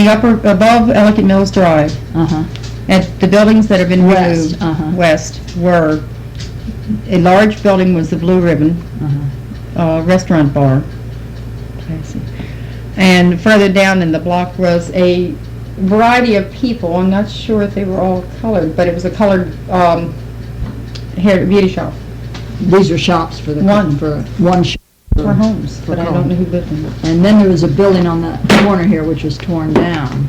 the above Ellicott Mills Drive. And the buildings that have been removed west were, a large building was the Blue Ribbon restaurant bar. And further down in the block was a variety of people. I'm not sure if they were all colored, but it was a colored hair beauty shop. These are shops for one shop. For homes, but I don't know who lived in them. And then there was a building on the corner here which was torn down.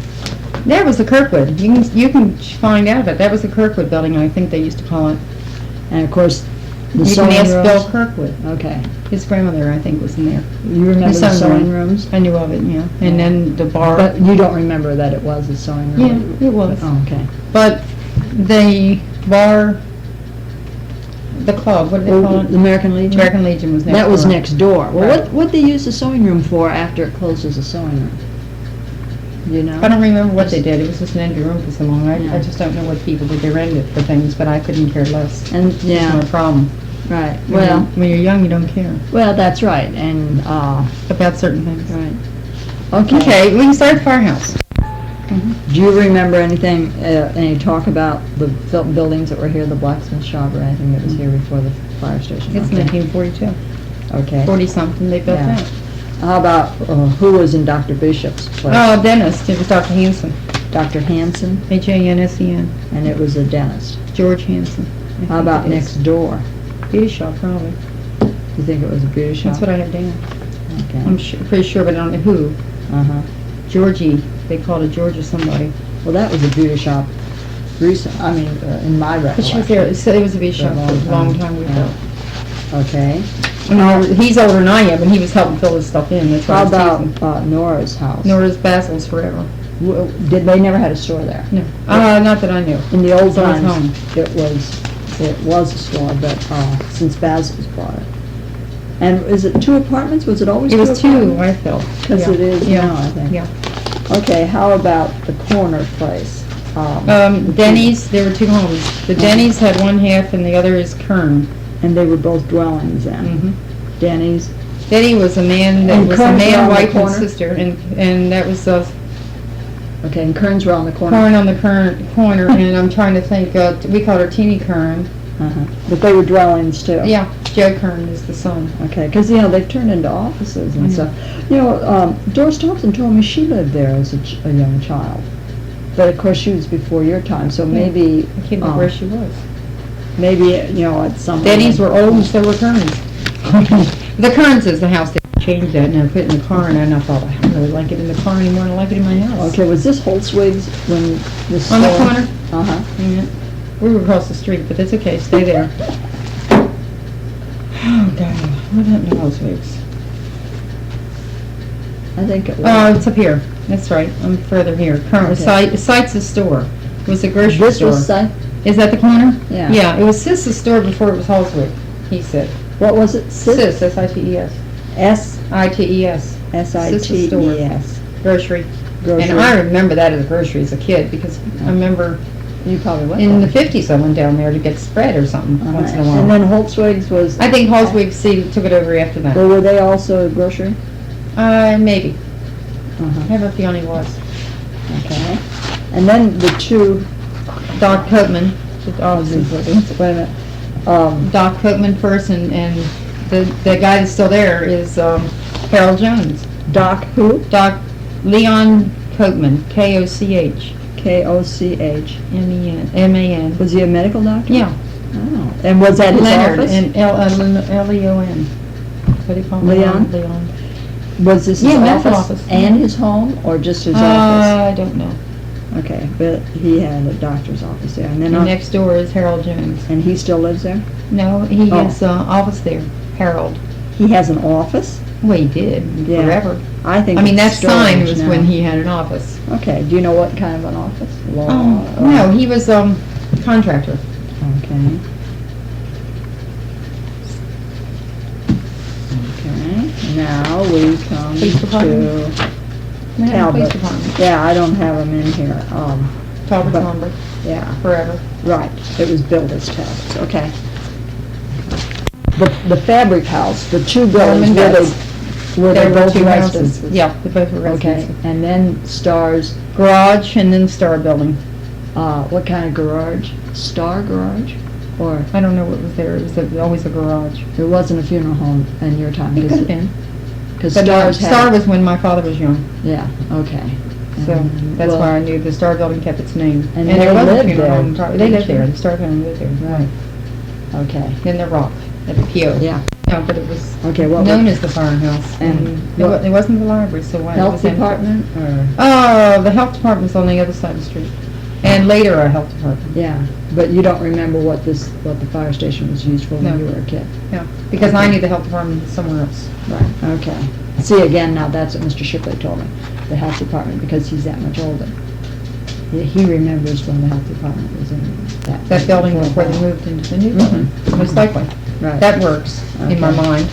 There was the Kirkwood. You can find out about it. That was the Kirkwood building, I think they used to call it. And of course, the you sewing can ask rooms. Bill Kirkwood. Okay. His grandmother, I think, was in there. You remember the sewing rooms? I knew of it, yeah. And then the bar. But you don't remember that it was a sewing room? Yeah, it was. Oh, okay. But the bar, the club, what did they call it? The American Legion? American Legion was next door. That was next door. Well, Right. what they use the sewing room for after it closed as a sewing room? You know? I don't remember what they did. It was just an empty room for so long. Yeah. I just don't know what people did. They rented it for things, but I couldn't care less. And It's no problem. right. Well, when you're young, you don't care well, that's right. And about certain things. right. Okay. Okay, we can start at the firehouse. Do you remember anything, any talk about the buildings that were here, the blacksmith shop or anything that was here before the fire station? It's 1942. Okay. 40-something, they built Yeah. that. How about who was in Dr. Bishop's place? Oh, dentist. It was Dr. Hansen. Dr. Hansen, H-A-N-S-E-N. and it was a dentist. George Hansen. I How think about it is. next door? Beauty shop, probably. You think it was a beauty shop? That's what I have down. Okay. I'm pretty sure, but I don't know who. Uh-huh. Georgie. They called it George or somebody. Well, that was a beauty shop in my But she recollection. was there. So it was a beauty shop for a long time ago. Okay. He's older than I am, and he was helping fill this stuff in. That's why I How was teasing. about Nora's house? Nora's Basil's forever. Did they never had a store there? No. Not that I knew. In the old It's always times, home. it was a store, but since Basil's bought it. And is it 2 apartments? Was it always It 2 was 2, apartments? I felt. Because Yeah. it is Yeah. now, I think. Yeah. Okay, how about the corner place? Denny's, there were 2 homes. The Denny's had one half and the other is Kern. And they were both dwellings then? Denny's? Denny was a man, that And was a Kern's man, around the wife, and corner? sister, and that was Okay, and Kern's around the corner? Kern on the corner, and I'm trying to think, we called her Teeny Kern. Uh-huh. But they were dwellings too? Yeah, Joe Kern is the son. Okay, because, they've turned into offices and stuff. Doris Thompson told me she lived there as a young child. But, of course, she was before your time, so maybe... I can't remember where she was. Maybe, at some... Denny's were old and so were Kerns. The Kerns is the house. They changed that and I put it in the car, and I thought, I don't really like it in the car anymore, I like it in my house. Okay, was this Holtzwig's when this... On the corner? Uh-huh. Yeah. We were across the street, but that's okay, stay there. Oh, God, what happened to Holzwig's? I think it was... Oh, it's up here. That's right. I'm further here. Current Okay. Site's a store. It was a grocery This store. was Site? Is that the corner? Yeah. Yeah, it was Sis's store before it was Holzwig, he said. What was it? Sis, S-I-T-E-S. I-T-E-S. S-I-T-E-S. Grocery. Grocery. And I remember that as a grocery as a kid, because I remember You probably went in the there. 50s I went down there to get spread or something once in a while. And then Holtzwig's was... I think Holzwig took it over after that. Well, were they also a grocery? Maybe. I Uh-huh. have a feeling it was. Okay. And then the 2... Doc Coatman. Wait a minute. Doc Coatman first, and the guy that's still there is Harold Jones. Doc who? Doc Leon Coatman, K-O-C-H. K-O-C-H. M-E-N. Was he a medical doctor? Yeah. Oh. And was that his Leonard, office? and L-E-O-N. What do you call him? Leon? Leon. Was this his Yeah, medical office? office. And his home, or just his office? I don't know. Okay, but he had a doctor's office there. And then And next door is Harold Jones. and he still lives there? No, he Oh. has office there, Harold. He has an office? Well, he did, Yeah. forever. I think I mean, that it's sign storage was now. when he had an office. Okay, do you know what kind of an office? Law? No, he was contractor. Okay. Okay, now we come Police to department? They had a Talbot. police department. Yeah, I don't have them in here. Talbot but- Lumber, Yeah, forever. right, it was built as Talbot's, okay. The fabric house, the 2 buildings Norman where Betts. Were they There were both two houses. residences? Yeah, they both were Okay, residences. and then Star's, Garage and then Star Building. what kind of garage? Star garage? Or, I don't know what was there. It was always a garage. it wasn't a funeral home in your time? It could have been. Because But no, Star's had. Star was when my father was young. Yeah, okay. So that's Well, why I knew the Star Building kept its name. And there they was a lived funeral there. home, probably. They lived there. The Star family lived there. Right. Okay, In the rock, at the PO. yeah, No, but it was okay, what known was as the firehouse. And It wasn't the library, so why? it health was empty. department, or, Oh, the health department's on the other side of the street. And later, our health department. yeah, but you don't remember what the fire station was used for when No. you were a kid? Yeah, because I Okay. knew the health department somewhere else. Right, okay. See, again, now that's what Mr. Shipley told me, the health department, because he's that much older. He remembers when the health department was in that. That building was where they moved into the new building, most likely. Right. That works in my Okay. mind.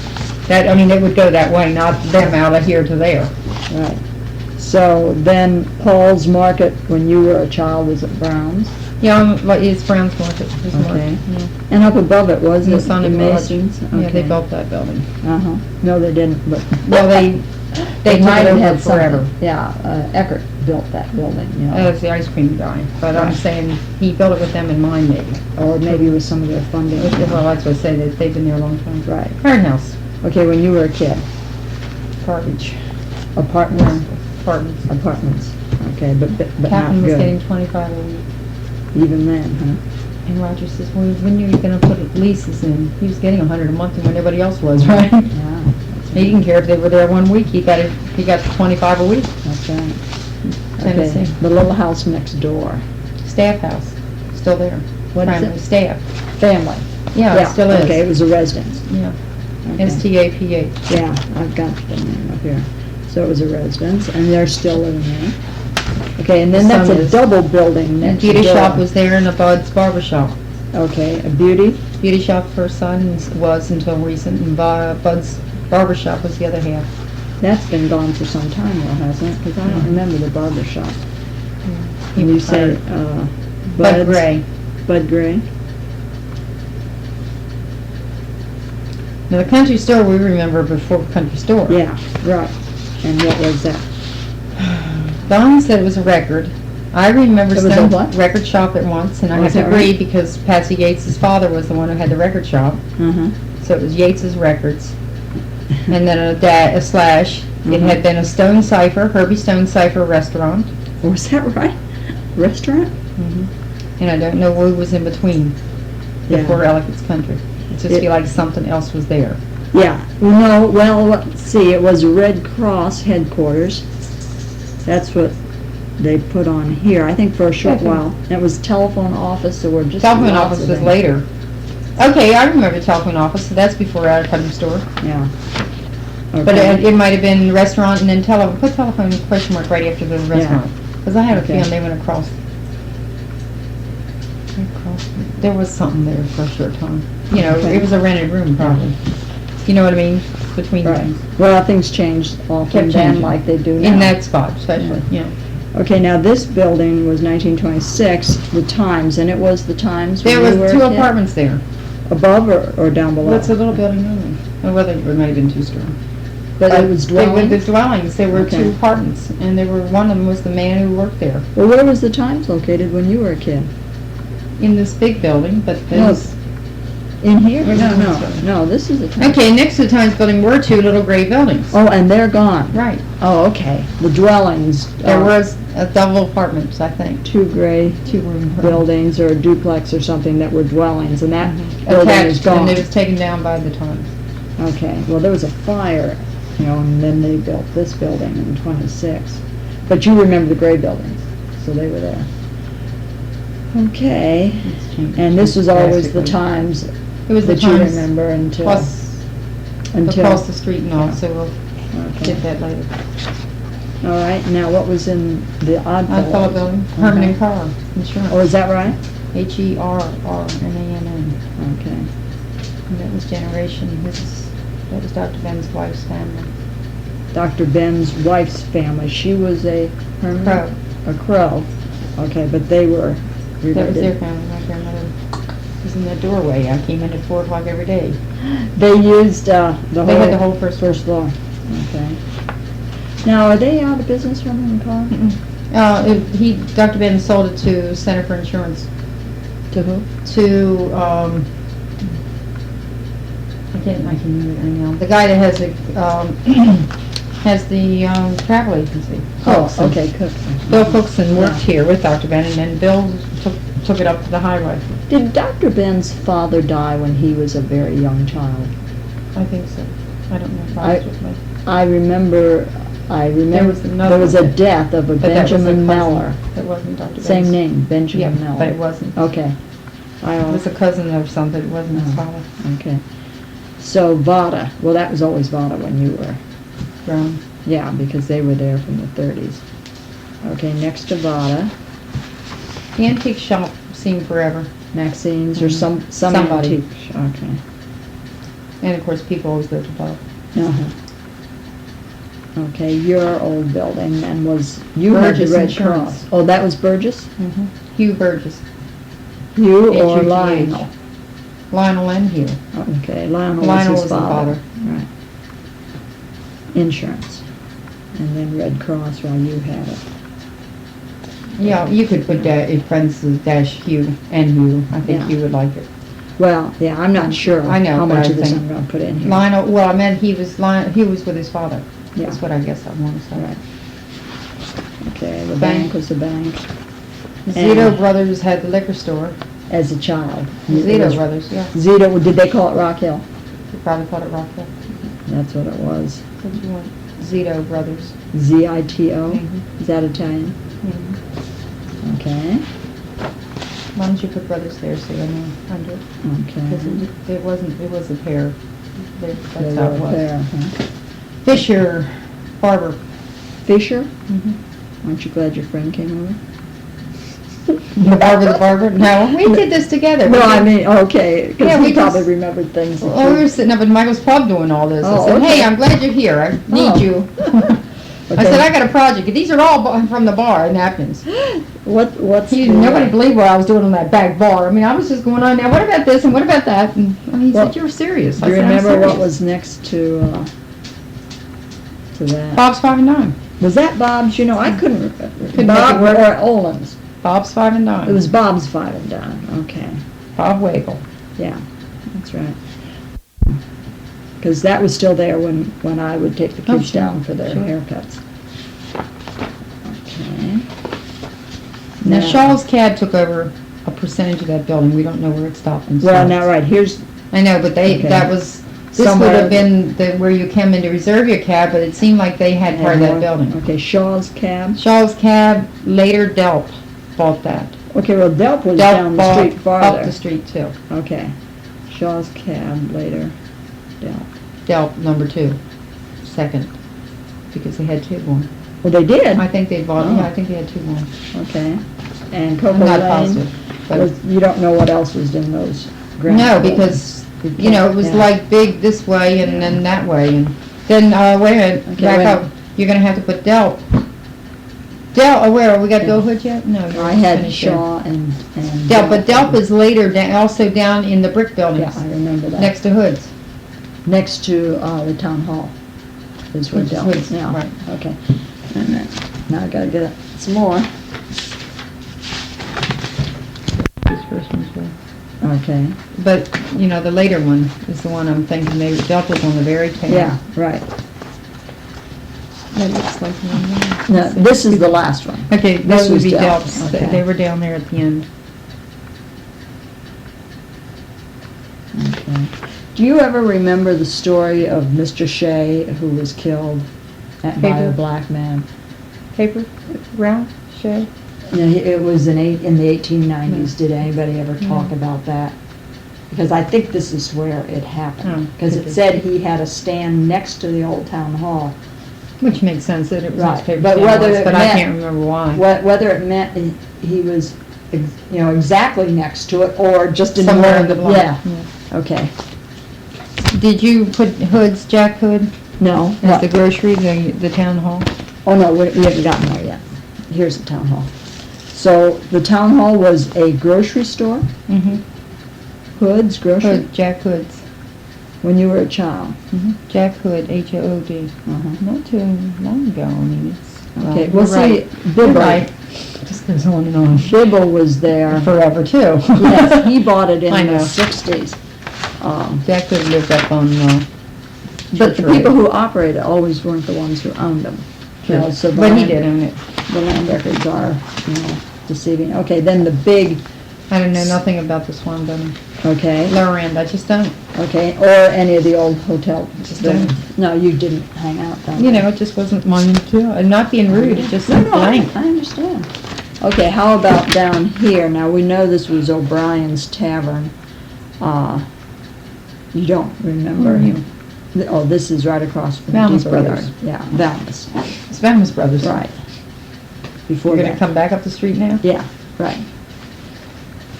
That, I mean, it would go that way, not them out of here to there. Right. So then Paul's Market, when you were a child, was at Brown's? Yeah, it's Brown's Market. It's Okay. market, yeah. And up above it, was In the it the Sonic Lodge. Masons? Yeah, they Okay. built that building. Uh-huh. No, they didn't, but. Well, they took might it have over had forever. something. Yeah, Eckert built that building, you know. As the ice cream guy, but I'm Right. saying he built it with them in mind, maybe. Or maybe it was some of their funding. Well, that's what I say, that they've been there a long time. Right. Iron House, Okay, when you were a kid, garbage, apartments, apartments. apartments, okay, but not Captain was getting good, 25 a week, even then, huh? and Roger says, well, when are you gonna put leases in? He was getting 100 a month and when nobody else was, right? Yeah, He didn't care if they were there 1 week, he got 25 a week. that's right. Tennessee. Okay, the little house next door, Staff house, still there. What is Primary it? Staff. family. Yeah, it still is. Okay, it was a residence. Yeah, Okay. STAPH. Yeah, I've got the name up here. So it was a residence, and they're still living there. Okay, and then The that's son a is- double building And next door. beauty shop was there and a Bud's barber shop. Okay, a beauty, Beauty shop for her son was until recent, and Bud's barber shop was the other half. that's been gone for some time now, hasn't it? Because I don't remember the barber shop. He And you say, retired. Bud Bud's- Gray. Bud Gray? Now, the country store we remember before country store. Yeah, right. And what was that? Don said it was a record. I remember It was a some what? record shop at once, and I Oh, have is to that agree right? because Patsy Yates's father was the one who had the record shop, Uh-huh. so it was Yates's Records. And then a slash. It Mhm. had been a Stone Cipher, Herbie Stone Cipher restaurant. Was that right? Restaurant? And I don't know what was in between Yeah. before Ellicott's Country. It just It- feel like something else was there. Yeah, no, well, let's see, it was Red Cross headquarters. That's what they put on here, I think for a short Okay. while. It was telephone office, there were just Telephone lots office of was things. later. Okay, I remember the telephone office, so that's before our country store. Yeah. But Okay. it might have been restaurant and then put telephone question mark right after the restaurant. Because I had a Okay. feeling they went across. There was something there for a short time. You know, Okay. it was a rented room probably. You know what I mean? Between Right. things. Well, things changed often Kept then changing. like they do now. In that spot especially, yeah. Okay, now this building was 1926, the Times, and it was the Times when There you were was a two kid? apartments there. Above or down below? Well, it's a little building only. Or whether it might have been two-story. But it was They were dwelling? the dwellings. There were Okay. two apartments. And there were, one of them was the man who worked there. Well, where was the Times located when you were a kid? In this big building, but No, there's... In here? Where's No, the no, Times building? no, this is the Times. Okay, next to the Times building were two little gray buildings. Oh, and they're gone? Right. Oh, okay. The dwellings. There was a double apartments, I think. Two gray Two-room buildings or a duplex or something that were dwellings, and that building is attached, and gone. it was taken down by the Times. Okay, well, there was a fire, you know, and then they built this building in 26. But you remember the gray buildings, so they were there. Okay, It's changed and this was always the drastically. Times It was the that you Times remember until... plus across the street and all, so we'll Okay. get that later. All right, now what was in the Oddfellows? Oddfellow Building, Herman and Uh-huh. Carr Insurance. Oh, is that right? Herrmann. Okay. And that was Generation, that was Dr. Ben's wife's family. Dr. Ben's wife's family, she was a Herman? Crow. A Crow. Okay, but they were related. That was their family, my grandmother was in the doorway. I came in at 4 o'clock every day. They used the They had the whole first floor. floor. Okay. Now, are they out of business running the car? Dr. Ben sold it to Center for Insurance. To who? To, I can remember it right now. The guy that has the travel agency. Oh, Cookson. okay, Cook. Bill Cookson worked Yeah. here with Dr. Ben, and then Bill took it up to the highway. Did Dr. Ben's father die when he was a very young child? I think so. I don't know if I was with me. I remember was another there was a one. death of a But that was a Benjamin cousin. Meller. It wasn't Dr. Ben's. Same name, Benjamin Yeah, Meller. but it wasn't. Okay. It was a cousin or something. It wasn't his Oh. father. Okay. So Vada, well, that was always Vada when you were, Grown. yeah, because they were there from the 30s. Okay, next to Vada, The antique shop seemed forever. Maxine's or some Somebody. antique. Okay. And of course, people always go to Bob. Uh-huh. Okay, your old building then was, you had the Burgess Red Insurance. Cross. Oh, that was Burgess? Hugh Burgess. You or H-U-G-H. Lionel? Lionel and Hugh. Okay, Lionel Lionel was was his the father. father. Right. Insurance. And then Red Cross while you had it. Yeah, you could put that in parentheses dash Hugh and Hugh. I think Yeah. you would like it. Well, yeah, I'm not sure I know, how but much I of this think I'm gonna put in here. Lionel, well, I meant he was with his father. Yeah. That's what I guess I want to say. Right. Okay, the Bank. bank was the bank Zito And- Brothers had the liquor store. as a child. It Zito was- Brothers, yeah. Zito, did they call it Rock Hill? You probably called it Rockville. That's what it was. What do you want? Zito Brothers. Z-I-T-O? Mhm. Is that Italian? Mhm. Okay, Why don't you put brothers there so I know under it? Because okay. it was a pair. That's They how were it was. there, huh? Fisher Barber. Fisher? Mhm. Aren't you glad your friend came over? The barber? No, we did this together. No, We I did- mean, okay, because Yeah, we he probably just- remembered things. that Well, we you- were sitting up in Michael's pub doing all this. I Oh, said, okay. hey, I'm glad you're here. I need Oh. you. I Okay. said, I got a project. These are all from the bar, napkins. What's Nobody believed what I was doing on that back bar. I mean, I was just going on now, what about this and what about that? And he Well, said, you're serious. Do you I said, "I'm remember what serious." was next to that? Bob's 5 and Dime. Was that Bob's? You know, I couldn't, Couldn't Bob make it or work. Olin's? Bob's 5 and Dime. It was Bob's 5 and Dime, okay. Bob Wagle. Yeah, that's right. Because that was still there when I would take the Oh, kids sure, down for their sure. haircuts. Okay. Now, Shaw's Cab took over a percentage of that building. We don't know where it stopped and Well, starts. now, right, here's, I know, but Okay. that was, this would Somewhere- have been where you come in to reserve your cab, but it seemed like they had part of that building. Okay, Shaw's Cab. Shaw's Cab, later Delp bought that. Okay, well, Delp was Delp down the bought street up farther. the street too. Okay, Shaw's Cab later, Delp. Delp number 2, second, because they had 2 going. Well, they did, I think they bought, Oh. yeah, I think they had 2 going. okay. And I'm Coco not Lane, positive. But was- you don't know what else was in those ground no, floors. because, you know, it was Yeah. like big this way and then that way. And then, wait a minute, Okay, back wait. up. You're gonna have to put Delp. Where, we got Bill Hood yet? No. you're I had finished there. Shaw and Delp, but Delp is later, also down in the brick Yeah, buildings, I remember that. next to Hood's. Next to the town hall is where Which is Delp Hood's, is now. right. Okay. And then, now I gotta get some more. This first one's there. Okay, But, you know, the later one is the one I'm thinking, Delp was on the very tail. yeah, right. That looks like one there. No, Let's see. this is the last one. Okay, this those would was be Delp, Delp's. okay. They were down there at the end. Okay. Do you ever remember the story of Mr. Shea who was killed by a Paper. black man? Paper, round, Shay? No, it was in the 1890s. Did anybody ever talk No. about that? Because I think this is where it happened. Oh, Because it okay. said he had a stand next to the old town hall. Which makes sense that it was Right, newspaper but stand whether once, it but I meant- can't remember why. Whether it meant he was, you know, exactly next to it, or just in Somewhere one in the of block. Yeah, okay. Did you put Hood's, Jack Hood, No, as what? the grocery, the town hall? Oh, no, we haven't gotten there yet. Here's the town hall. So the town hall was a grocery store, Mm-hmm. Hood's Grocery. Hood, Jack Hood's. when you were a child. Jack Hood, Hood. Not too long ago, I mean, it's... Okay, well, well, you're see, right. Bibble, You're right. Just goes on and on. Bibble was there. Forever, too. Yes, he bought it in I the know. 60s. Jack Hood lives up on, But the Church people Road. who operated always weren't the ones who owned them. You know, so the But he land- did own it. The land records are, deceiving. Okay, then the big, I don't know nothing about the Swan Building. okay, Lower end, I just don't. okay, or any of the old hotel Just buildings. No, you didn't hang out down You there. know, it just wasn't mine too. I'm not being rude, it just No, seemed no, I blank. understand. Okay, how about down here? Now, we know this was O'Brien's Tavern. You don't remember him. Oh, this is right across from Valmus Depot Brothers. Yard. Yeah, Valmus, It's Valmus Brothers. right. We're Before gonna that. come back up the street now? Yeah, right.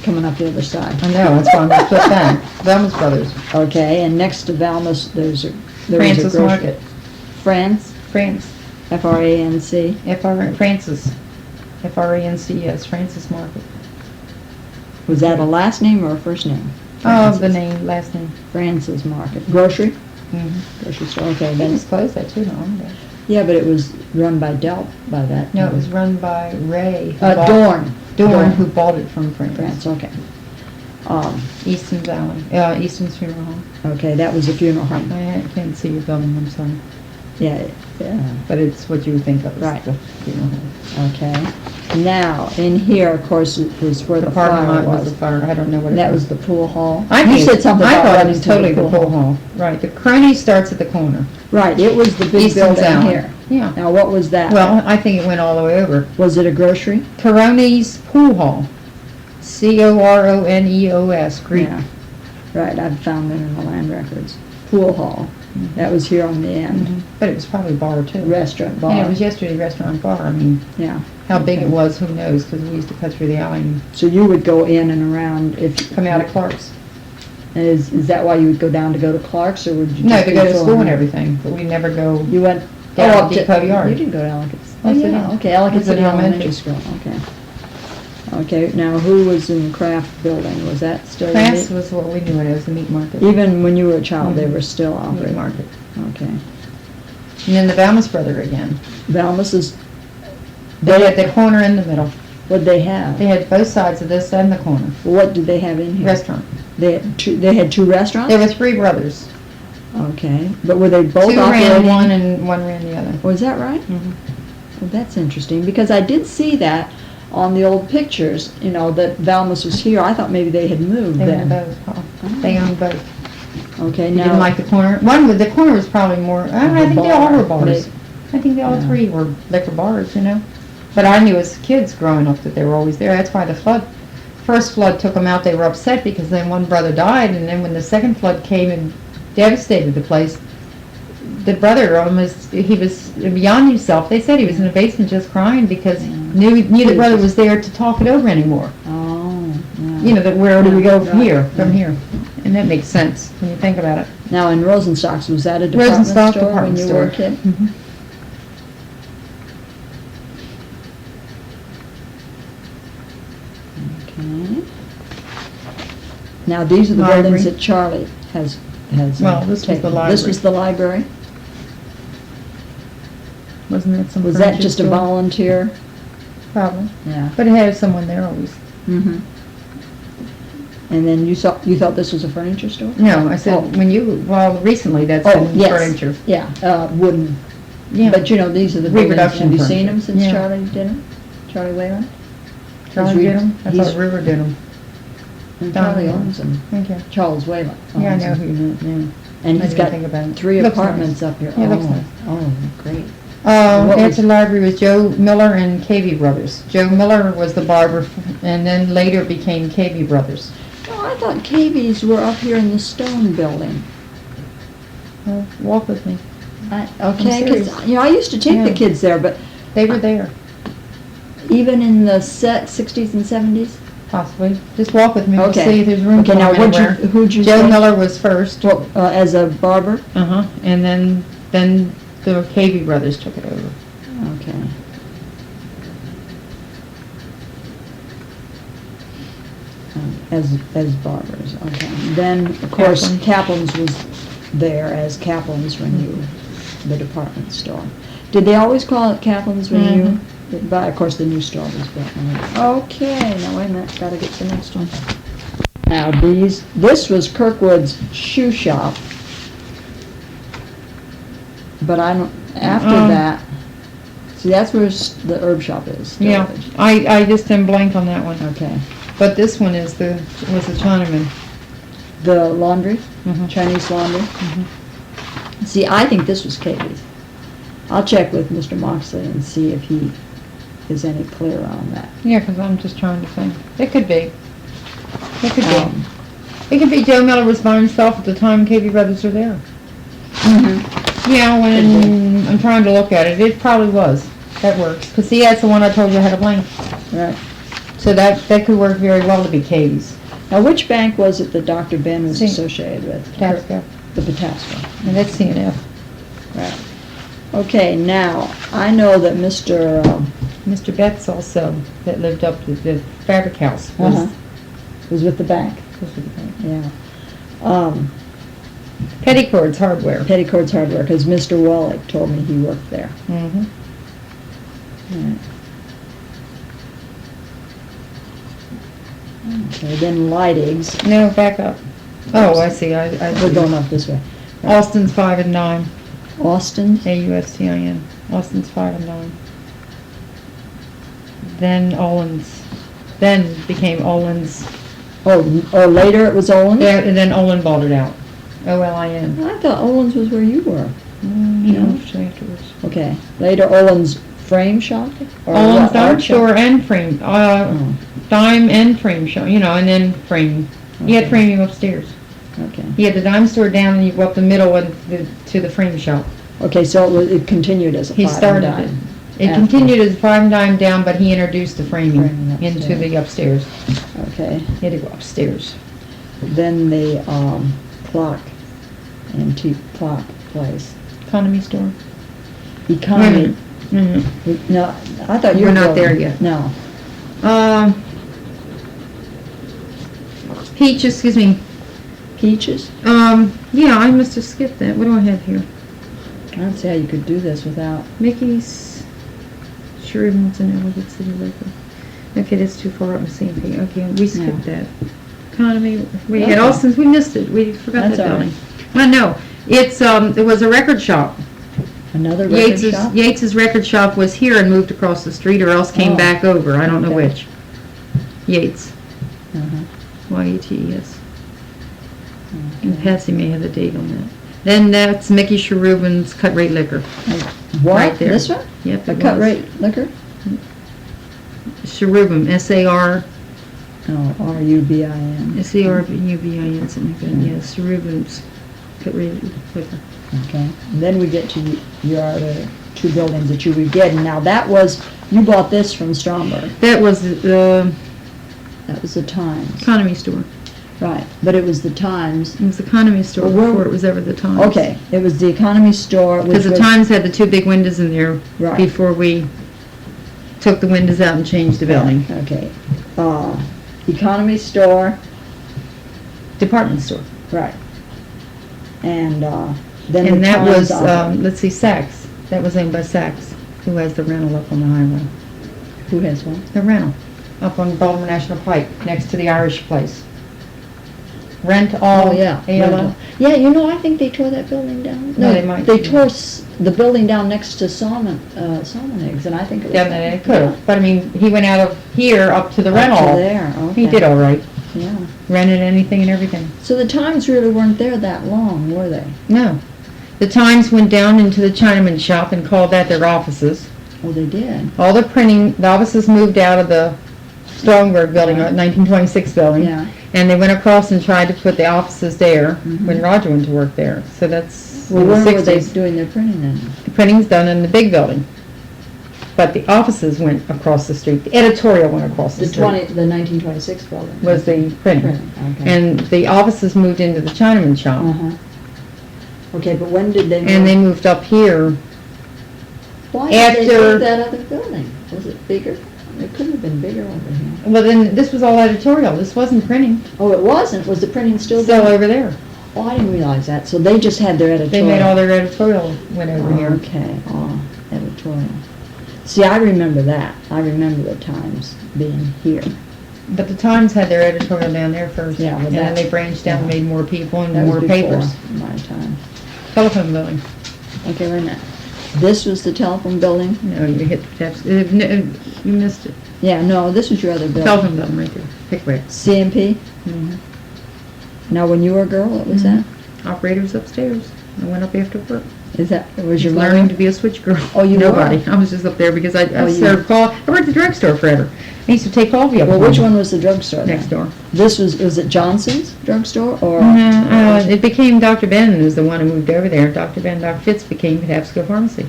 Coming up the other side. I know, that's why I'm gonna put that. Valmus Brothers. Okay, and next to Valmus, there was a Francis grocery- Market. France, France. Franc. Francis. Frances, Francis Market. Was that a last name or a first name? Oh, the Francis. name, last name. Francis Market. Grocery? Mm-hmm. Grocery store, okay. They Then, just closed that too, long ago. yeah, but it was run by Delp by that No, it time. was run by Ray. who Uh, bought- Dorn. Dorn, who bought it from France. France, okay. Easton's Alley, Easton's Funeral Home. Okay, that was a funeral home. I can't see your building, I'm sorry. Yeah, yeah, But it's what you would think of as Right. the funeral home. okay. Now, in here, of course, it was where the parking fire lot was was. the fire, I don't know what it That was the pool hall. I You think said it's- something I about thought it running was to the totally the pool hall. Right, the Crony starts at the corner. Right, it was the big Easton's building Alley. here. Yeah. Now, what was that? Well, I think it went all the way over. Was it a grocery? Crony's Pool Hall. Coroneos, Greek. Yeah. Right, I've found it in the land records. Pool hall. That was here on the end. But it was probably bar too. Restaurant, bar. And it was yesterday restaurant bar. I mean, Yeah. how big it was, who knows, because we used to cut through the alley and So you would go in and around if... come out of Clark's. Is that why you would go down to go to Clark's, or would you No, just to be go to going school and around? everything, but we never go. You went... Down up to Depot Yard. You didn't go to Ellicott's. Oh, Yes, I yeah, did. okay, Ellicott's I was in at elementary elementary. school, okay. Okay, now who was in Kraft building? Was that still... the Class meat- was what we knew it as, the meat market. Even when you were a child, they Mhm. were still Meat operating? market. Okay. And then the Valmus brother again. Valmus is... They had the corner in the middle. What'd they have? They had both sides of this and the corner. What did they have in here? Restaurant. They had two restaurants? There were three brothers. Okay, but were they both Two ran operating? one and one ran the other. Was that right? Mhm. Well, that's interesting, because I did see that on the old pictures, that Valmus was here. I thought maybe they had moved They then. owned both. Paul. They owned both. Okay, You now. didn't like the corner? The corner was probably more, I don't know, I think they all were Bar. bars. I think they all Yeah. three were liquor bars, But I knew as kids growing up that they were always there. That's why the first flood took them out. They were upset because then one brother died, and then when the second flood came and devastated the place, the brother he was beyond himself. They said he was in the basement just crying because neither brother was there to talk it over anymore. Oh, yeah. That where do we go from Right. here? From here. And that makes sense when you think about it. Now, in Rosenstock's, was that a department Rosenstock store when department you were a store. kid? Mhm. Okay. Now, these are the Library. buildings that Charlie has Well, this was the taken. This library. was the library? Wasn't that some Was that furniture just a store? volunteer? Probably. Yeah. But it had someone there always. Mm-hmm. And then you thought this was a furniture store? No, I said, Oh. recently that's Oh, been yes. furniture. Yeah, wooden. Yeah. But these are the buildings. Reproduction Have you seen them furniture. since Yeah. Charlie did them? Charlie Whalen? Charlie He's did them? I he's- thought River did them. And Don Charlie Whalen. owns them. Okay. Charles Whalen Yeah, I owns know them. who you meant, yeah. And I he's didn't got think about it. 3 Looks apartments nice. up here. Yeah, looks nice. Oh, great. What At was- the library was Joe Miller and Cavey Brothers. Joe Miller was the barber, and then later became Cavey Brothers. Oh, I thought Cavies were up here in the stone building. Well, walk with me. Okay, serious. because, I used to take the Yeah. kids there, but They were there, even in the 60s and 70s? possibly. Just walk with me, we'll Okay. see if there's room for Okay, now them anywhere. who'd you Joe say? Miller was first. Well, as a barber? Uh-huh, and then the Cavey Brothers took it over. Okay. As barbers, okay. Then, of course, Kaplan's was there as Kaplan's when you, the department store. Did they always call it Kaplan's when you, but of course the new store was built. Okay, now wait a minute, gotta get to the next one. Now this was Kirkwood's shoe shop, but after that, see, that's where the herb shop is. Yeah, I just didn't blank on that one. Okay. But this one was the Chinaman. The laundry, Mhm. Chinese laundry. Mhm. See, I think this was Katie's. I'll check with Mr. Moxley and see if he is any clearer on that. Yeah, because I'm just trying to think. It could be. It could be. Um, It could be Joe Miller was by himself at the time Katie Brothers were there. Yeah, when I'm trying to look at it, it probably was. That works. Because see, that's the one I told you had a blank. Right. So that could work very well to be Katie's. Now, which bank was it that Dr. Ben was See. associated with? Tabasco. The Patasco. And that's CNF. Right. Okay, now, I know that Mr. Mr. Betts also, that lived up at the Fabric House, Was with the bank. was with the bank. Yeah. Petticords Hardware. Petticords Hardware, because Mr. Wallach told me he worked there. Mm-hmm. Right. Okay, then Leidig's. No, back up. Oh, I see. We're going up this way. Austin's 5 and 9. Austin. AUSTIN. Austin's 5 and 9. Then Olin's. Then became Olin's. Oh, later it was Olin's? Yeah, and then Olin bought it out. OLIN. I thought Olin's was where you were. No, afterwards. Okay. Later Olin's frame shop? Or Olin's what, dime art shop? store and frame. Oh, Dime and frame shop, and then frame. You had Okay. framing upstairs. okay. You had the dime store down, and you go up the middle and to the frame shop. Okay, so it continued as a He five and started dime. it. It After. continued as 5 and dime down, but he introduced the framing Framing into upstairs. the upstairs. Okay. He had to go upstairs. Then the clock, antique clock place. Economy store. Economy. Mhm. No, I thought you We're were not there building- yet. No. Peach, excuse me. Peaches? Yeah, I must have skipped that. What do I have here? I don't see how you could do this without. Mickey's, Shrewdman's and Ellicott City Liquor. Okay, that's too far up in St. Pete. Okay, we skipped that. Economy, we had Okay. Austin's, we missed it. We forgot That's that all building. I know. It's, it was a record shop. Another record shop? Yates's record shop was here and moved across the street or else came Oh. back over. I don't know Okay. which. Yates. Uh-huh. YATES. And Patsy may have the date on that. Then that's Mickey Sherubin's Cut Rate Liquor. What? Right there. This one? Yep, A it cut was. rate liquor? Cherubim, S-A-R, Oh, R-U-B-I-N. S-E-R-U-B-I-N, something like that, yes, Cherubim's Cut Rate Liquor. Okay. And then we get to your other two buildings that you redid. And now that was, you bought this from Stromberg. That was the That was the Times. Economy Store. Right. But it was the Times. It was the Economy Store Well, where- before it was ever the Times. Okay. It was the Economy Store. which Because the was- Times had the two big windows in there Right. before we took the windows out and changed the building. Okay. Economy Store. Department store. Right. And then the And that Times was, outlet. let's see, Saks. That was owned by Saks, who has the rental up on the highway. Who has one? The rental, up on Baltimore National Pike, next to the Irish place. Rent all. Oh, yeah. ALL. rental. Yeah, I think they tore that building down. No, they might. They tore the building down next to Salmon Eggs, and I think it was. Down there, it could have, but I mean, he went out of here up to the Up rental. to there, okay. He did all right, Yeah. rented anything and everything. So the Times really weren't there that long, were they? No. The Times went down into the Chinaman shop and called that their offices. Oh, they did. All the printing, the offices moved out of the Strongberg building, Yeah. 1926 building. Yeah. And they went across and tried to put the offices there Mhm. when Roger went to work there. So that's Well, in the where were they 60s. doing their printing then? The printing's done in the big building. But the offices went across the street. The editorial went across the street. The 1926 building. Was the printing. Printing, okay. And the offices moved into the Chinaman shop. Uh-huh. Okay, but when did they move? And they moved up here. Why did they after- move that other building? Was it bigger? It couldn't have been bigger over here. Well, then, this was all editorial. This wasn't printing. Oh, it wasn't? Was the printing still Still there? over there. Oh, I didn't realize that. So they just had their They editorial. made all their editorial went over here. Okay, editorial. See, I remember that. I remember the Times being here. But the Times had their editorial down there first. Yeah, but and then that- they branched down and yeah. made more people and That more was before papers. my time. Telephone building. Okay, wait a minute. This was the telephone building? No, you hit the taps. No, you missed it. Yeah, no, this was your other building. Telephone building right there. Pickwick. CMP? Mm-hmm. Now, when you were a girl, what was that? Operators upstairs. I went up after work. Is that, was your Learning mother? to be a switch girl. Oh, you were? Nobody. I was just up there because I Oh, you- served coffee. I worked at the drugstore forever. I used to take coffee up Well, home. which one was the drugstore then? Next door. This was it Johnson's drugstore or? No, it became Dr. Ben was the one who moved over there. Dr. Ben, Dr. Fitz became Patapsco Pharmacy.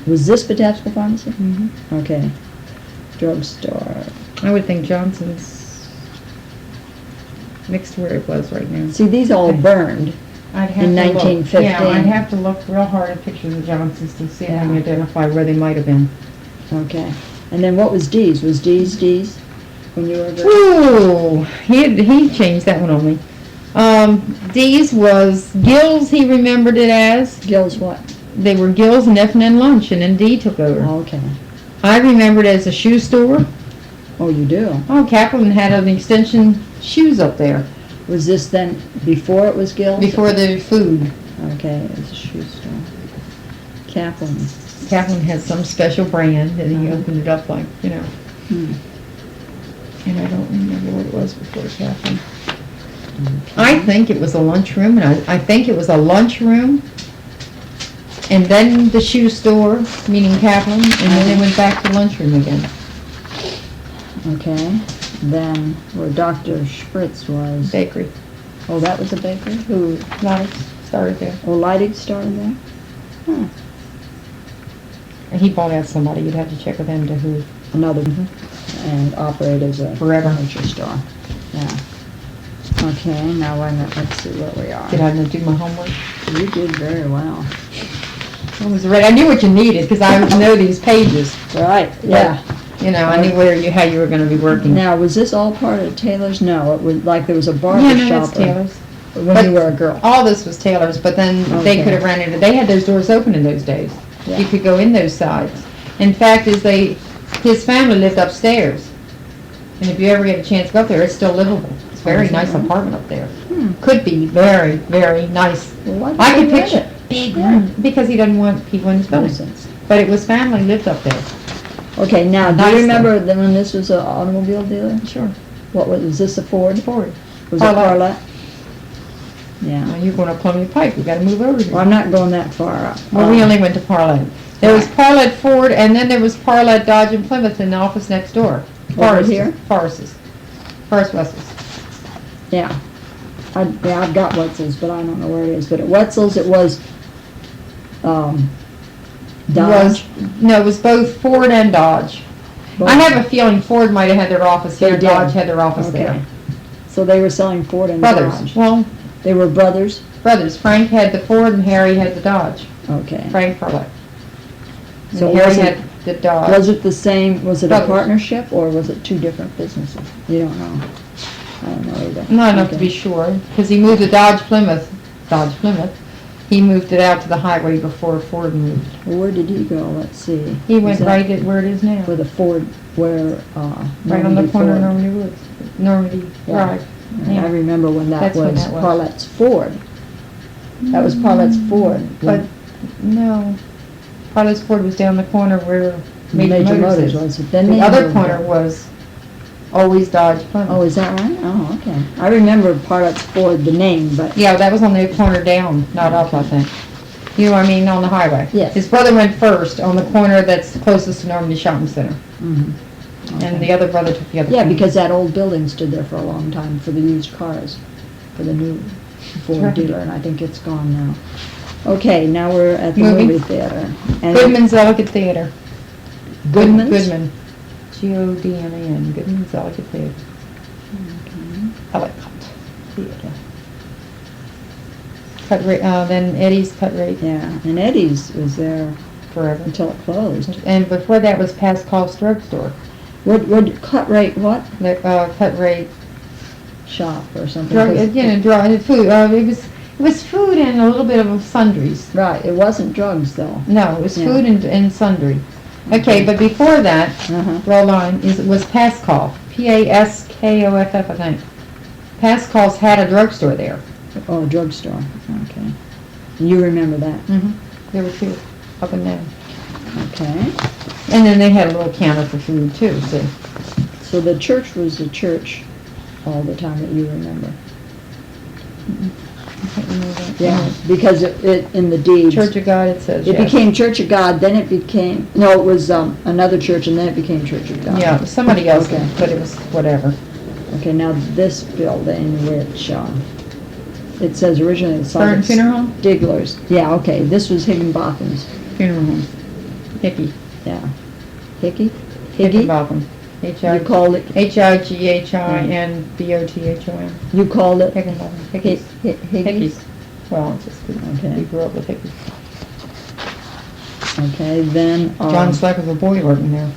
Was this Patapsco Pharmacy? Mm-hmm. Okay. Drugstore. I would think Johnson's next to where it was right now. See, these all burned. I'd have In to look. 1915. Yeah, I'd have to look real hard at pictures of Johnson's to see if I can Yeah. identify where they might have been. Okay. And then what was D's? Was D's when you were a girl? Ooh, he changed that one on me. D's was Gills, he remembered it as. Gills what? They were Gills and F&N Lunch, and then D took over. Oh, okay. I remembered it as a shoe store. Oh, you do? Oh, Kaplan had an extension shoes up there Was this then before it was Gills? before the food. Okay, it was a shoe store. Kaplan's. Kaplan had some special brand, and he Uh-huh. opened it up like, Hmm. and I don't remember what it was before Kaplan. I think it was a lunchroom, and I think it was a lunchroom, and then the shoe store, meaning Kaplan, and then they went back to lunchroom again. Okay. Then where Dr. Spritz was. Bakery. Oh, that was a bakery? Who? Nice. Started there. Oh, Leidig started there? Huh. And he bought out somebody. You'd have to check with him to who. Another, and operate as a Forever. furniture store. Yeah. Okay, now wait a minute, let's see where we are. Did I not do my homework? You did very well. I was ready. I knew what you needed because I know these pages. Right, yeah. I knew how you were going to be working. Now, was this all part of Taylor's? No, it was like there was a barber Yeah, no, shop that's Taylor's. when But you were a girl. All this was Taylor's, but then they Okay. could have rented it. They had those doors open in those days. Yeah. You could go in those sides. In fact, his family lived upstairs. And if you ever get a chance to go up there, it's still livable. It's a very is it nice right? apartment up there. Hmm. Could be very, very nice. Well, why did I could they rent picture it? big Yeah. room because he doesn't want people in his building. Nonsense. But it was family lived up there. Okay, now, do Nice you remember when this was an automobile dealer? Sure. What was this, a Ford? Ford. Was it Parlett. Parlett? Yeah. Well, you're going up Columbia Pike. We got to move over here. Well, I'm not going that far up. Well, we only went to Parlett. There was Parlett Ford, and then there was Parlett Dodge and Plymouth in the office next door. Over here? Forrest's. Forrest Wessels. Yeah. I've got Wetzel's, but I don't know where it is. But at Wetzel's, it was, Dodge. It was both Ford and Dodge. Both. I have a feeling Ford might have had their office They here, did. Dodge had their office Okay. there. So they were selling Ford and Brothers. Dodge. Well, They were brothers? brothers. Frank had the Ford and Harry had the Dodge. Okay. Frank Parlett. And So Harry was it- had the Dodge. Was it the same, was it a Brothers. partnership, or was it two different businesses? You don't know? I don't know either. Not enough to Okay. be sure, because he moved the Dodge Plymouth, he moved it out to the highway before Ford moved. Well, where did he go? Let's see. He Was went that right at where it is now, Where the Ford, where, right on the Normandy corner of Ford. Normandy Woods, Normandy Yeah. Drive. And I Yeah. remember when that That's when was that was. Parlett's Ford. That was Parlett's Ford. But, no, Parlett's Ford was down the corner where Major Motors was. Then The they other moved corner it. was always Dodge Plymouth. Oh, is that right? Oh, okay. I remember Parlett's Ford, the name, but, Yeah, that was on the corner down, not up, I think. You know what I mean, on the highway. Yes. His brother went first on the corner that's closest to Normandy Shopping Center, and the other brother took the other. yeah, corner. because that old building stood there for a long time for the used cars, for the new Ford Right. dealer, and I think it's gone now. Okay, now we're at the Movie. movie theater. And Goodman's Elegant Theater. Goodman's? Goodman. Godman, Goodman's Elegant Theater. Elegant Theater. Cut rate, then Eddie's Cut Rate Yeah, and Eddie's was there forever. until it closed. And before that was Pascal's Drugstore. What cut rate, what? The Cut Rate shop or something. Drug, 'cause food. It was food and a little bit of sundries. Right, it wasn't drugs though. No, it was Yeah. food and sundry. Okay, but before that, Uh-huh. roll on, was Paschal. Paskoff, I think. Pascal's had a drugstore there. Oh, drugstore, okay. You remember that, There were two, up and down. okay. And then they had a little counter for food too, so. So the church was the church all the time that you remember? I can't remember that. Yeah, because it in the deeds. Church of God, it says, It yes. became Church of God, then it became, no, it was another church, and then it became Church of God. Yeah, it was somebody else, Okay. but it was whatever. Okay, now this building, which, it says originally it's Burn funeral home? Stigler's. Yeah, okay, this was Higginbotham's. Funeral home. Hickey. Yeah. Hickey? Higgy? Higginbotham. You called it, Higginbotham. you called it Higginbotham. Hickey's? Hickeys. Hickeys. Well, it's just, Okay. we grew up with Hickeys. Okay, then, John Slack was a boy working there.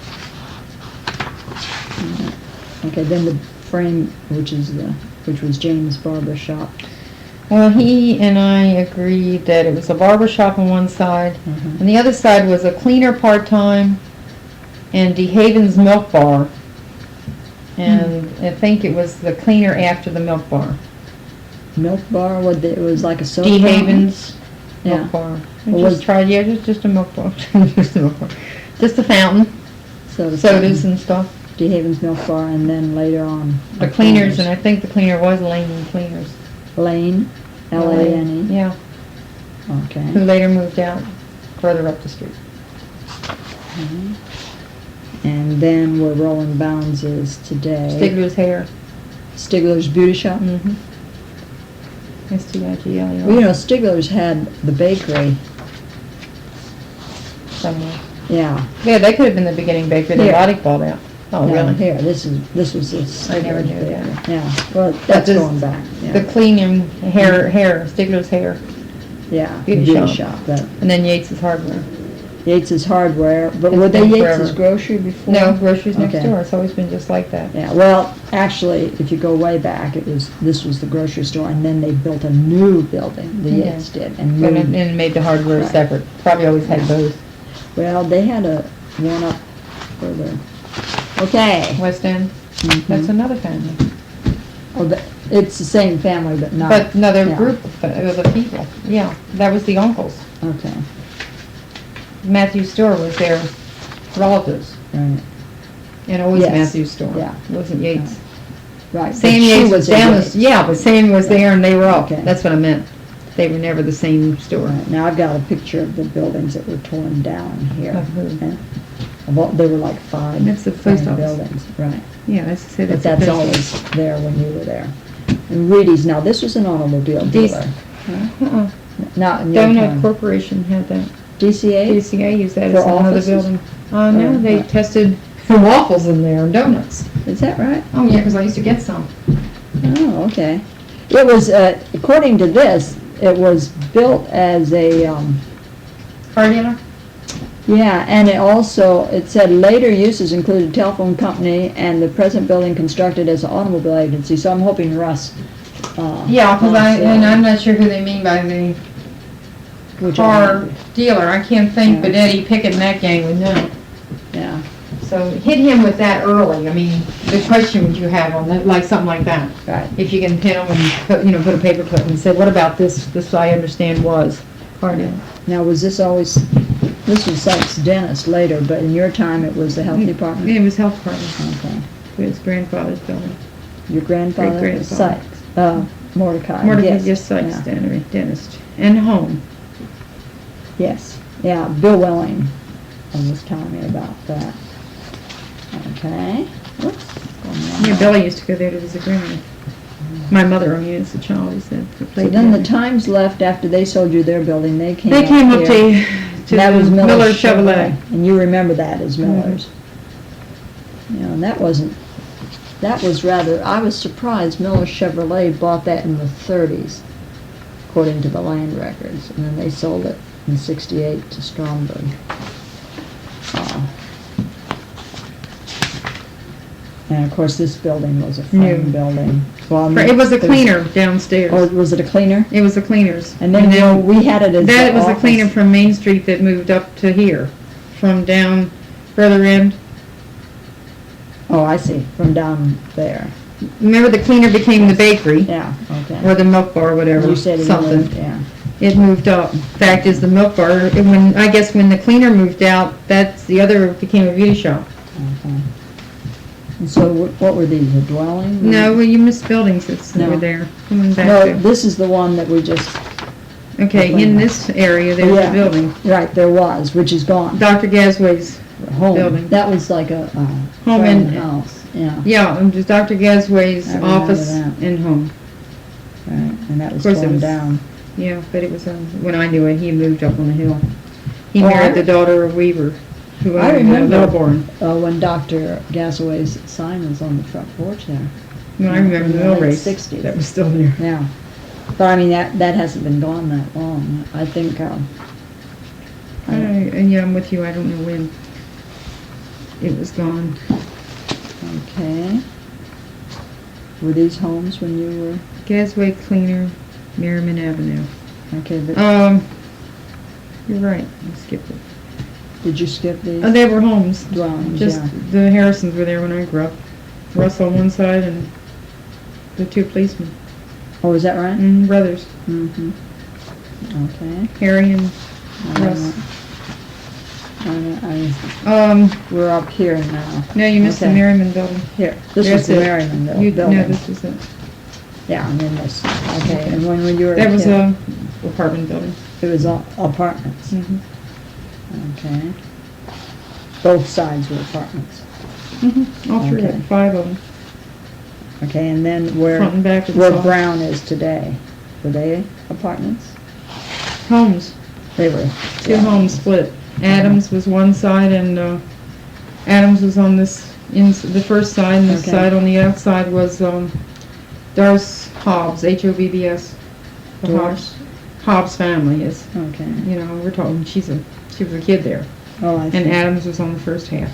okay, then the frame, which was James' barber shop. Well, he and I agreed that it was a barber shop on one side, Mhm. and the other side was a cleaner part-time and DeHaven's milk bar. And I think it was the cleaner after the milk bar. Milk bar, it was like a soda DeHaven's Yeah. milk bar. I Well, just tried, yeah, just a milk bar. Just a milk bar. Just a fountain, fountain. sodas and stuff. DeHaven's milk bar, and then later on. The cleaners, and I think the cleaner was Lane and Cleaners. Lane, Lane. Yeah, who Okay. later moved out further up the street. Mhm. And then where Rolling Bounds is today. Stigler's Hair. Stigler's Beauty Shop. Mm-hmm. S-T-I-G-L-E-R. Well, you know, Stigler's had the bakery. Somewhere. Yeah. Yeah, they could have been the beginning bakery. They Here. body bought out. Oh, No, really? Here, this was this. I never Stigler's knew that. bakery. Yeah, well, that's this- going back, The yeah. cleaning hair, Stigler's Hair, Yeah, beauty beauty shop. shop, that, and then Yates's Hardware. Yates's Hardware, but It's were they been Yates's forever. Grocery before? No, groceries next Okay. door. It's always been just like that. Yeah, well, actually, if you go way back, this was the grocery store, and then they built a new building, the Yeah. Yates did, and But moved. and made the hardware Right. separate. Probably always had both. Well, they had one up further. Okay. West End. Mhm. That's another family. Oh, it's the same family, but not. But another yeah. group of the people. Yeah, that was the uncles. Okay, Matthew's store was their relatives, right, and always Yes. Matthew's store. Yeah. It wasn't Yates. right. but Sam she Yates was was a down. Yates. Yeah, but Sam was there, and they were up. Okay. That's what I meant. They were never the same store. Right, now I've got a picture of the buildings that were torn down here. Of who? And there were like five That's the post frame office. buildings, right. Yeah, I used to say But that's. that's a business. always there when you were there. And Reedy's, now this was an automobile These- dealer. Uh-uh. Not in your Donut time. Corporation had that. DCA? DCA used that For as another offices? building. No, Oh, they right. tested for waffles in there and donuts. Is that right? Oh, yeah, because I used to get some. Oh, okay. It was, according to this, it was built as a, Car dealer? yeah, and it said later uses included telephone company and the present building constructed as an automobile agency, so I'm hoping Russ. Yeah, because wants, and I'm not sure who they mean by the which car dealer. I can't think, Yeah. but Eddie Pickett and that gang would know. Yeah, So hit him with that early. I mean, the question would you have on that, like something like that? right. If you can pin them and put a paper clip and say, what about this? This I understand was car dealer. Now, was this always, this was Sykes Dentist later, but in your time it was the health department? It was health department. Okay. His grandfather's building. Your grandfather was Great-grandfather. Sykes, Mordecai. Mordecai, yes. yes, Sykes, Yeah. dentist. And home. Yes, yeah, Bill Welling was telling me about that. Okay. Whoops. Yeah, Billy used to go there to visit grandma. My mother, I mean, as a child, he said. So then the Times left after they sold you their building, they came up They came up here. to That was Miller Miller Chevrolet. And you remember that as Miller's. You know, and that was rather, I was surprised Miller Chevrolet bought that in the 30s, according to the land records, and then they sold it in 68 to Stromberg. And of course, this building was a frame New. building. Well, I mean, It was a there's- cleaner downstairs. Or was it a cleaner? It was a cleaners. And then, you know, we had it as the That was a office. cleaner from Main Street that moved up to here, from down further end. Oh, I see, from down there. Remember the cleaner became the bakery, Yeah, okay. or the milk bar, or whatever, You said it something. moved, yeah. It moved up. Fact is, the milk bar, I guess when the cleaner moved out, the other became a beauty shop. Okay. And so what were these, a dwelling? No, well, you missed buildings that No. were there. Coming back No, to. this is the one that we just, Okay, in this area, there's Yeah. a building. right, there was, which is gone. Dr. Gasway's Home. building. That was like a Home frame and- house, yeah, Yeah, it was Dr. Gasway's I remember office that. and home. right, and that was Of course it torn was- down. Yeah, but it was, when I knew it, he moved up on the hill. He Oh, married I- the daughter of Weaver, who I owned remember. Melbourne. When Dr. Gasaway's sign was on the front porch there. Well, I remember In the the mill late race 60s. that was still there. Yeah, but I mean, that hasn't been gone that long. I think, And yeah, I'm with you, I don't know when it was gone. okay. Were these homes when you were, Gasway Cleaner, Merriman Avenue. okay, You're right, I skipped it. did you skip these? Oh, they were homes. Dwellings, Just, yeah. the Harrisons were there when I grew up. Russ on one side and the two policemen, Oh, is that right? brothers, Mm-hmm. Okay. Harry and I Russ. We're up here now. No, you missed the Okay. Merriman building. Here, this That's is the it. Merriman You, building. no, this was it. Yeah, and then this, okay, and when you were a That was kid, a apartment building. it was apartments, Mhm. okay. Both sides were apartments, All three, Okay. 5 of them, okay, and then where front and back of the where saw. Brown is today, were they apartments? Homes, They were. two homes split. Adams was one side and, Adams was on this, the first side, and this Okay. side on the outside was, Doris Hobbs, Hobbs. The Doris? Hobbs family is, Okay, you know, we're talking, she was a kid there. oh, I see. And Adams was on the first half.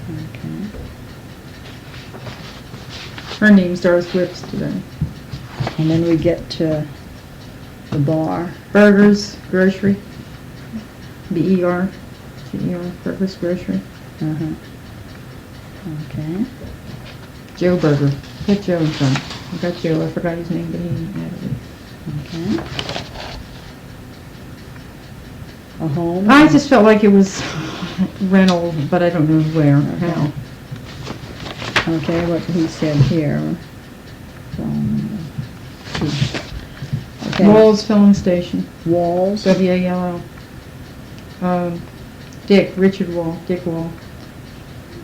Okay, Her name's Doris Whips today. and then we get to the bar, Burgers, Grocery, B-E-R, G-E-R, Burgers Grocery. uh-huh, okay, Joe Burger. Put Joe in front. I got Joe, I forgot his name, but he added it. okay. A home? I just felt like it was rental, but I don't know where or how. Okay, what he said here. Okay. Walls Filling Station, Walls, W-A-L-L. Richard Wall, Dick Wall.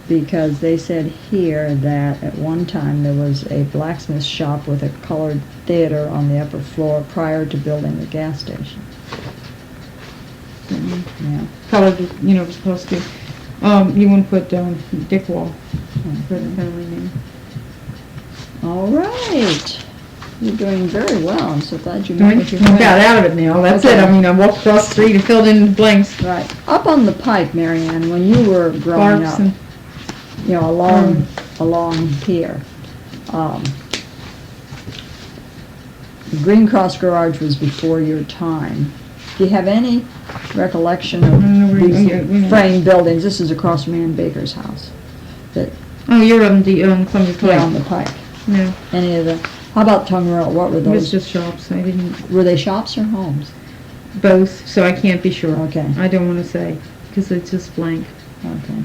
because they said here that at one time there was a blacksmith shop with a colored theater on the upper floor prior to building the gas station. Yeah, Colored, you know, it was supposed to. You want to put, Dick Wall for the family name. all right. You're doing very well. I'm so glad you I remembered your got facts. out of it now, that's it. Okay. I mean, I walked across the street and filled in the blanks. Right. Up on the pike, Mary Ann, when you were growing Barks up, and, you know, along here, the Green Cross Garage was before your time. Do you have any recollection I don't know of where you- these oh, yeah. frame buildings? This is across from Ann Baker's house. That, oh, you're on the, Columbia yeah, on Pike. the pike. No, Any of the, how about Tongue Road? What were it was those? just shops, I didn't, Were they shops or homes? both, so I can't be sure. Okay. I don't want to say, because it's just blank. Okay.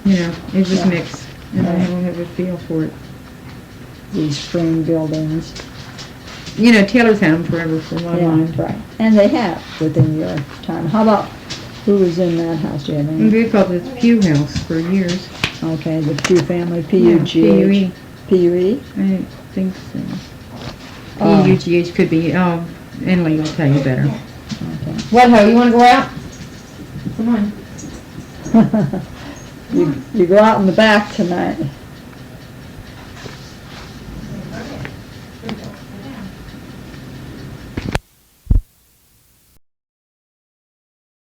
You know, it was Yeah. mixed, and I Right. don't have a feel for it. These frame buildings. You know, Taylor's had them forever for my Yeah, mind. right. And they have within your time. How about, who was in that house? Do you have And any? we called it the Pew House for years. Okay, the Pew family, Yeah, P-U-G-H. P-U-E? I don't think so. Oh. P-U-G-H could be, Emily will tell you better. Okay. What, ho, you want to go out? Come on. You go out in the back tonight.